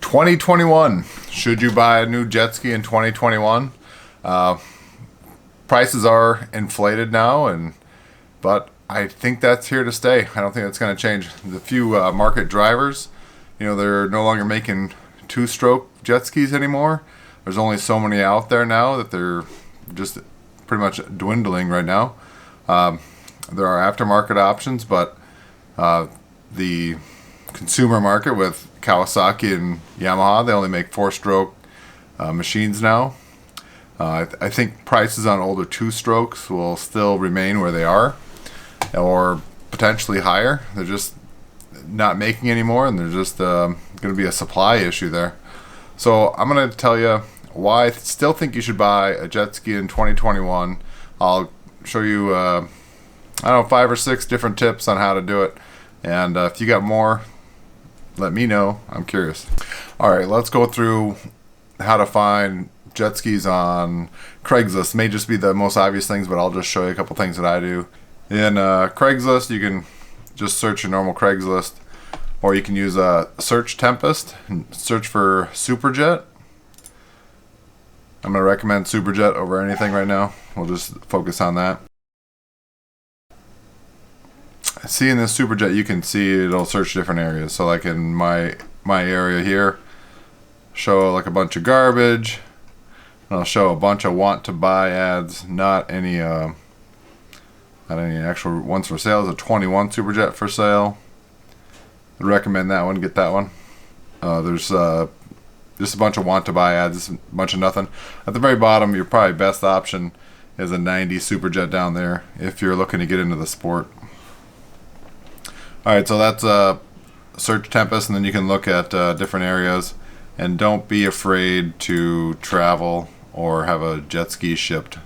2021. Should you buy a new jet ski in 2021? Prices are inflated now, but I think that's here to stay. I don't think that's going to change. The few market drivers, they're no longer making two-stroke jet skis anymore. There's only so many out there now that they're just pretty much dwindling right now. There are aftermarket options, but the consumer market with Kawasaki and Yamaha, they only make four-stroke machines now. I think prices on older two-strokes will still remain where they are, or potentially higher. They're just not making anymore, and there's just going to be a supply issue there. So I'm going to tell you why I still think you should buy a jet ski in 2021. I'll show you, 5 or 6 different tips on how to do it. And if you got more, let me know. I'm curious. All right, let's go through how to find jet skis on Craigslist. May just be the most obvious things, but I'll just show you a couple things that I do. In Craigslist, you can just search your normal Craigslist, or you can use a search Tempest and search for Superjet. I'm going to recommend Superjet over anything right now. We'll just focus on that. See, in this Superjet, you can see it'll search different areas. So like in my area here, show like a bunch of garbage. I'll show a bunch of want to buy ads, not any actual ones for sale. There's a 21 Superjet for sale. I'd recommend that one. Get that one. There's just a bunch of want to buy ads, a bunch of nothing. At the very bottom, your probably best option is a 90 Superjet down there if you're looking to get into the sport. All right, so that's search Tempest, and then you can look at different areas. And don't be afraid to travel or have a jet ski shipped.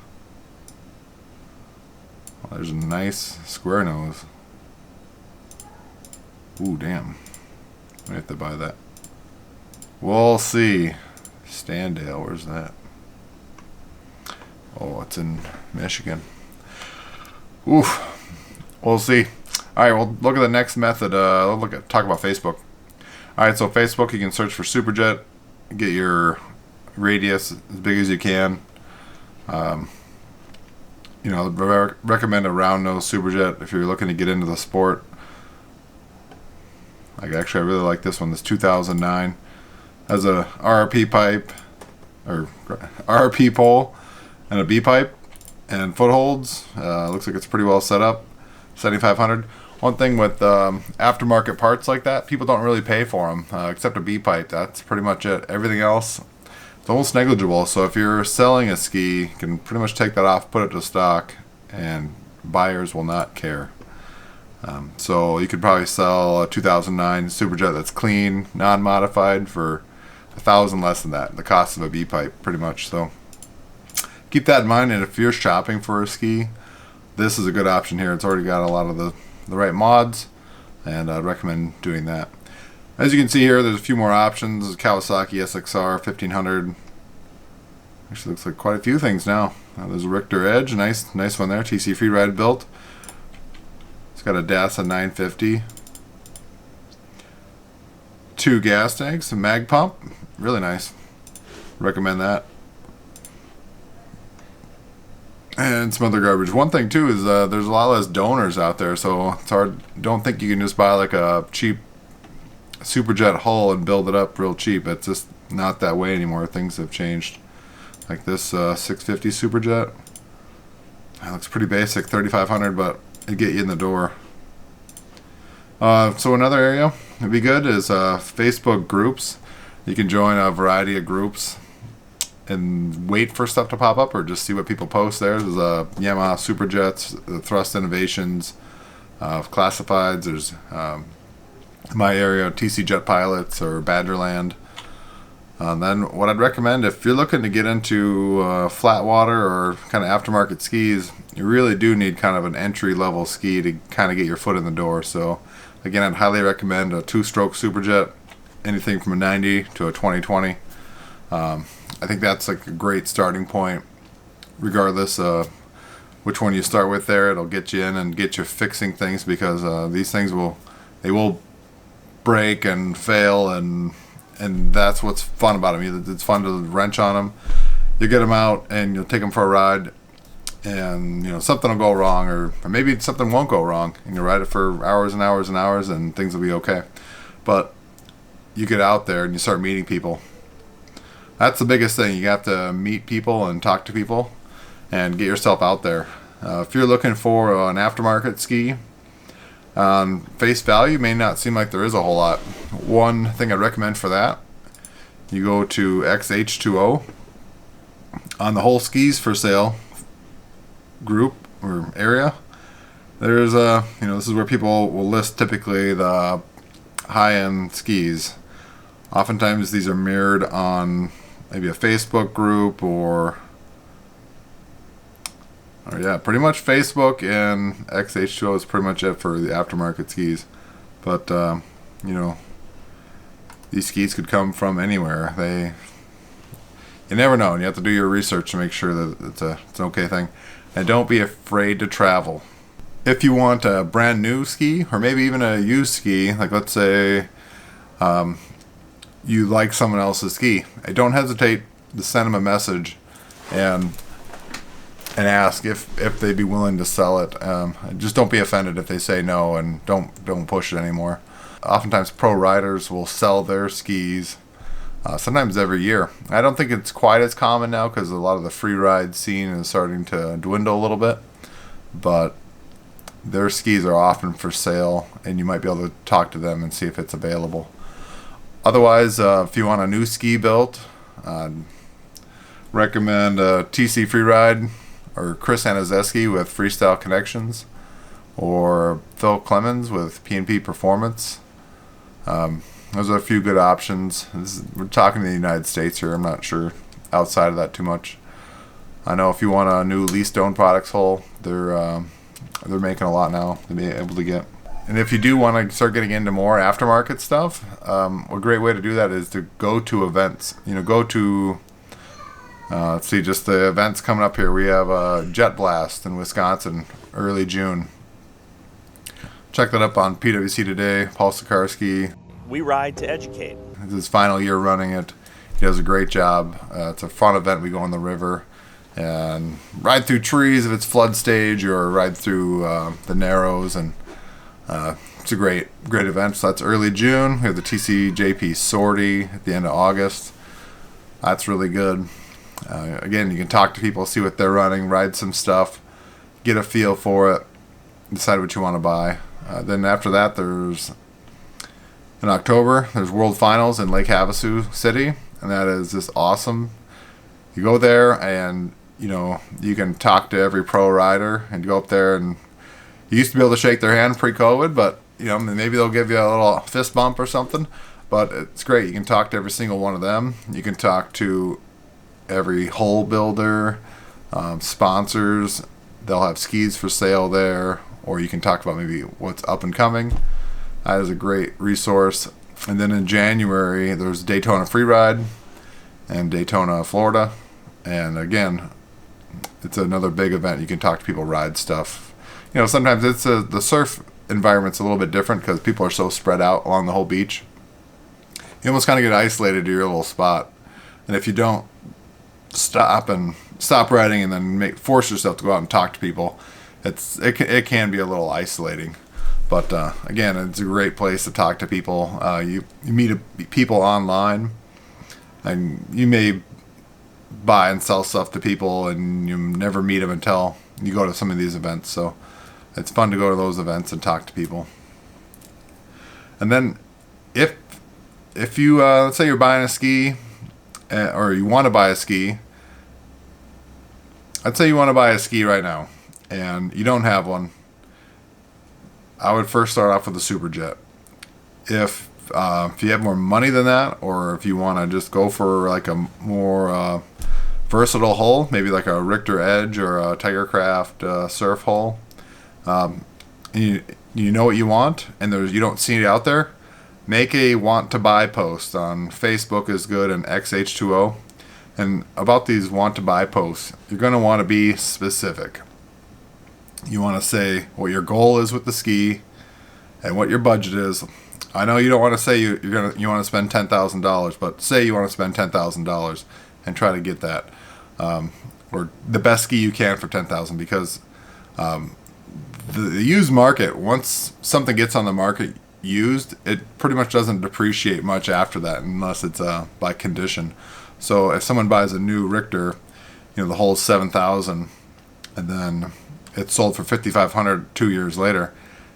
Well, there's a nice square nose. Ooh, damn. I have to buy that. We'll see. Standale, where's that? Oh, it's in Michigan. Oof. We'll see. All right, well, look at the next method. Talk about Facebook. All right, so Facebook, you can search for Superjet, get your radius as big as you can. Recommend a round nose Superjet if you're looking to get into the sport. I really like this one. This 2009 has a RRP pipe, or RRP pole, and a B pipe, and footholds. Looks like it's pretty well set up. 7500. One thing with aftermarket parts like that, people don't really pay for them, except a B pipe. That's pretty much it. Everything else, it's almost negligible. So if you're selling a ski, you can pretty much take that off, put it to stock, and buyers will not care. So you could probably sell a 2009 Superjet that's clean, non-modified for $1,000 less than that, the cost of a B pipe, pretty much. So keep that in mind. And if you're shopping for a ski, this is a good option here. It's already got a lot of the right mods, and I'd recommend doing that. As you can see here, there's a few more options. Kawasaki SXR 1500. Actually looks like quite a few things now. There's a Richter Edge, nice one there. TC Freeride built. It's got a DASA 950. 2 gas tanks, a mag pump, really nice. Recommend that. And some other garbage. One thing too is there's a lot less donors out there, so it's hard. Don't think you can just buy like a cheap Superjet hull and build it up real cheap. It's just not that way anymore. Things have changed. Like this 650 Superjet. That looks pretty basic, 3,500, but it'd get you in the door. So another area that'd be good is Facebook groups. You can join a variety of groups and wait for stuff to pop up, or just see what people post there. There's Yamaha Superjets, the Thrust Innovations, Classifieds. There's my area, TC Jet Pilots, or Badgerland. Then what I'd recommend, if you're looking to get into flat water or kind of aftermarket skis, you really do need kind of an entry-level ski to kind of get your foot in the door. So again, I'd highly recommend a 2-stroke Superjet, anything from a 90 to a 2020. I think that's like a great starting point, regardless of which one you start with there. It'll get you in and get you fixing things, because these things will break and fail and and that's what's fun about them. It's fun to wrench on them. You get them out and you'll take them for a ride, and something will go wrong, or maybe something won't go wrong, and you ride it for hours and hours and hours, and things will be okay. But you get out there and you start meeting people. That's the biggest thing. You have to meet people and talk to people and get yourself out there. If you're looking for an aftermarket ski, on face value, may not seem like there is a whole lot. One thing I'd recommend for that, you go to XH2O on the whole skis for sale group or area. There's this is where people will list typically the high-end skis. Oftentimes these are mirrored on maybe a Facebook group or pretty much Facebook, and XH2O is pretty much it for the aftermarket skis. But these skis could come from anywhere. You never know, and you have to do your research to make sure that it's an okay thing. And don't be afraid to travel. If you want a brand new ski, or maybe even a used ski, like let's say you like someone else's ski, don't hesitate to send them a message and ask if they'd be willing to sell it. Just don't be offended if they say no, and don't push it anymore. Oftentimes pro riders will sell their skis sometimes every year. I don't think it's quite as common now because a lot of the free ride scene is starting to dwindle a little bit, but their skis are often for sale, and you might be able to talk to them and see if it's available. Otherwise, if you want a new ski built, recommend TC Freeride or Chris Anazeski with Freestyle Connections, or Phil Clemens with P&P Performance. Those are a few good options. We're talking to the United States here. I'm not sure outside of that too much. I know if you want a new leased owned products hole, they're making a lot now to be able to get. And if you do want to start getting into more aftermarket stuff, a great way to do that is to go to events. Go to let's see, just the events coming up here. We have Jet Blast in Wisconsin, early June. Check that up on PWC Today. Paul Sikarsky. We ride to educate. It's his final year running it. He does a great job. It's a fun event. We go on the river and ride through trees if it's flood stage, or ride through the Narrows, and it's a great event. So that's early June. We have the TCJP sortie at the end of August. That's really good. Again, you can talk to people, see what they're running, ride some stuff, get a feel for it, decide what you want to buy. Then after that, in October, there's World Finals in Lake Havasu City, and that is just awesome. You go there, and you can talk to every pro rider, and go up there, and you used to be able to shake their hand pre-COVID, but maybe they'll give you a little fist bump or something. But it's great. You can talk to every single one of them. You can talk to every hole builder, sponsors. They'll have skis for sale there, or you can talk about maybe what's up and coming. That is a great resource. And then in January, there's Daytona Freeride in Daytona, Florida. And again, it's another big event. You can talk to people, ride stuff. Sometimes the surf environment's a little bit different because people are so spread out along the whole beach. You almost kind of get isolated to your little spot. And if you don't stop riding and then force yourself to go out and talk to people, it can be a little isolating. But again, it's a great place to talk to people. You meet people online, and you may buy and sell stuff to people, and you never meet them until you go to some of these events. So it's fun to go to those events and talk to people. And then if you let's say you're buying a ski, or you want to buy a ski, I'd say you want to buy a ski right now, and you don't have one. I would first start off with a Superjet. If you have more money than that, or if you want to just go for like a more versatile hull, maybe like a Richter Edge or a Tigercraft surf hull, and you know what you want, and you don't see it out there, make a want to buy post on Facebook is good, and XH2O. And about these want to buy posts, you're going to want to be specific. You want to say what your goal is with the ski and what your budget is. I know you don't want to say you want to spend $10,000, but say you want to spend $10,000 and try to get that, or the best ski you can for $10,000, because the used market, once something gets on the market used, it pretty much doesn't depreciate much after that unless it's by condition. So if someone buys a new Richter, the whole 7,000, and then it's sold for 5,500 2 years later,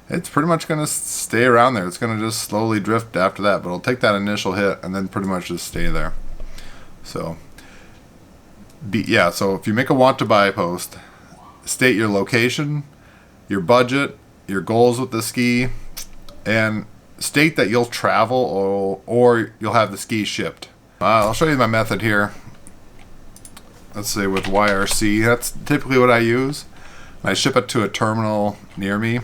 it's pretty much going to stay around there. It's going to just slowly drift after that, but it'll take that initial hit and then pretty much just stay there. So so if you make a want to buy post, state your location, your budget, your goals with the ski, and state that you'll travel or you'll have the ski shipped. I'll show you my method here. Let's say with YRC, that's typically what I use. I ship it to a terminal near me.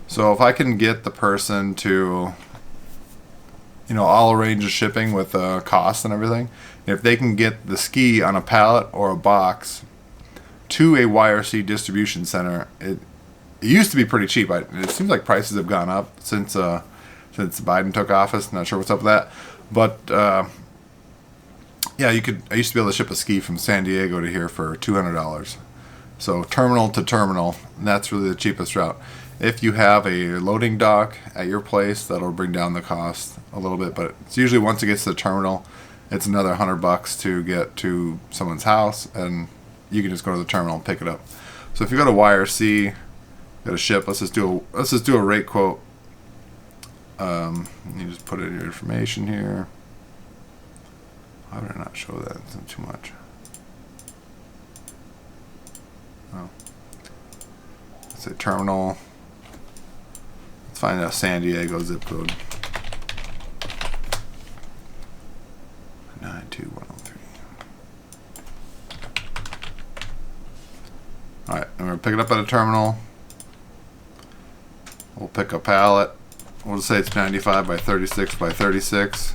So if I can get the person to, I'll arrange the shipping with cost and everything. If they can get the ski on a pallet or a box to a YRC distribution center, it used to be pretty cheap. It seems like prices have gone up since Biden took office. Not sure what's up with that, but I used to be able to ship a ski from San Diego to here for $200. So terminal to terminal, and that's really the cheapest route. If you have a loading dock at your place, that'll bring down the cost a little bit, but it's usually once it gets to the terminal, it's another $100 to get to someone's house, and you can just go to the terminal and pick it up. So if you go to YRC, go to ship. Let's just do a rate quote. You just put in your information here. Why would I not show that? It's not too much. Oh. Let's say terminal. Let's find out San Diego zip code. 92103. Alright, I'm going to pick it up at a terminal. We'll pick a pallet. We'll just say it's 95 by 36 by 36.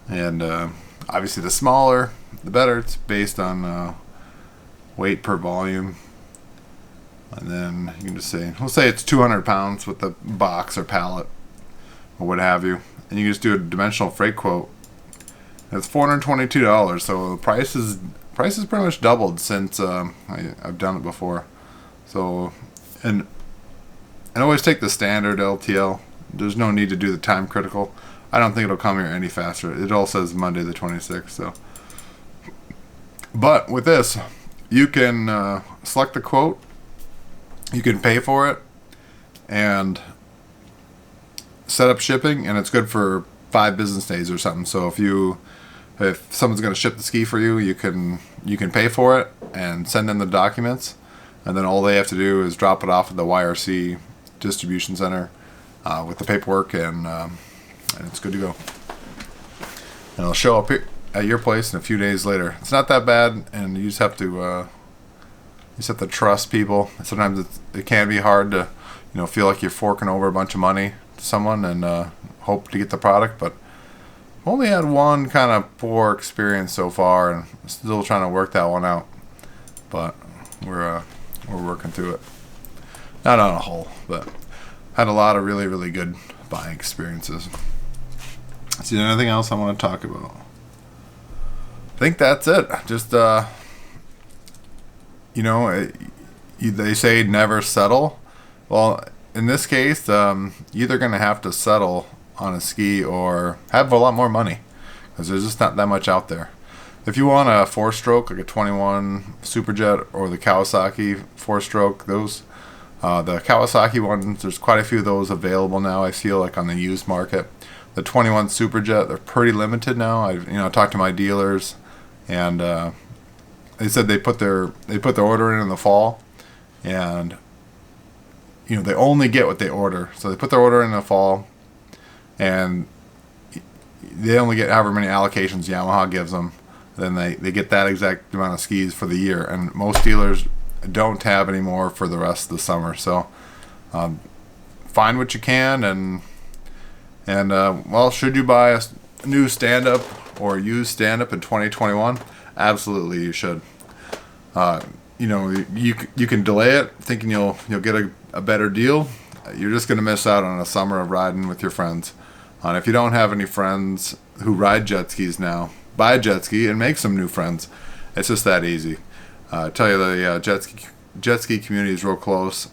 And obviously the smaller, the better. It's based on weight per volume. And then you can just say, we'll say it's 200 pounds with the box or pallet or what have you. And you can just do a dimensional freight quote. And it's $422. So the price is pretty much doubled since I've done it before. So, and always take the standard LTL. There's no need to do the time critical. I don't think it'll come here any faster. It all says Monday the 26th. So, but with this, you can select the quote. You can pay for it and set up shipping, and it's good for 5 business days or something. So if someone's going to ship the ski for you, you can pay for it and send them the documents, and then all they have to do is drop it off at the YRC distribution center with the paperwork, and it's good to go. And it'll show up here at your place in a few days later. It's not that bad, and you just have to trust people. Sometimes it can be hard to feel like you're forking over a bunch of money to someone and hope to get the product, but I've only had one kind of poor experience so far, and still trying to work that one out. But we're working through it. Not on a whole, but had a lot of really, really good buying experiences. Is there anything else I want to talk about? I think that's it. Just they say never settle. Well, in this case, you're either going to have to settle on a ski or have a lot more money, because there's just not that much out there. If you want a 4-stroke, like a 21 Superjet or the Kawasaki 4-stroke, those the Kawasaki ones, there's quite a few of those available now, I feel like, on the used market. The 21 Superjet, they're pretty limited now. I talked to my dealers, and they said they put their order in the fall, and they only get what they order. So they put their order in the fall, and they only get however many allocations Yamaha gives them. Then they get that exact amount of skis for the year, and most dealers don't have any more for the rest of the summer. So find what you can, and should you buy a new stand-up or used stand-up in 2021? Absolutely, you should. You can delay it, thinking you'll get a better deal, you're just going to miss out on a summer of riding with your friends. And if you don't have any friends who ride jet skis now, buy a jet ski and make some new friends. It's just that easy. I tell you, the jet ski community is real close.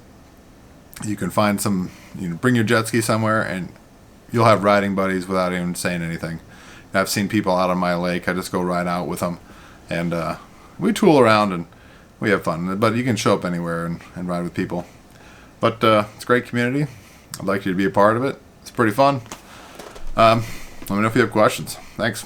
You can find some, bring your jet ski somewhere and you'll have riding buddies without even saying anything. I've seen people out on my lake. I just go ride out with them, and we tool around and we have fun. But you can show up anywhere and ride with people. But it's a great community. I'd like you to be a part of it. It's pretty fun. Let me know if you have questions. Thanks.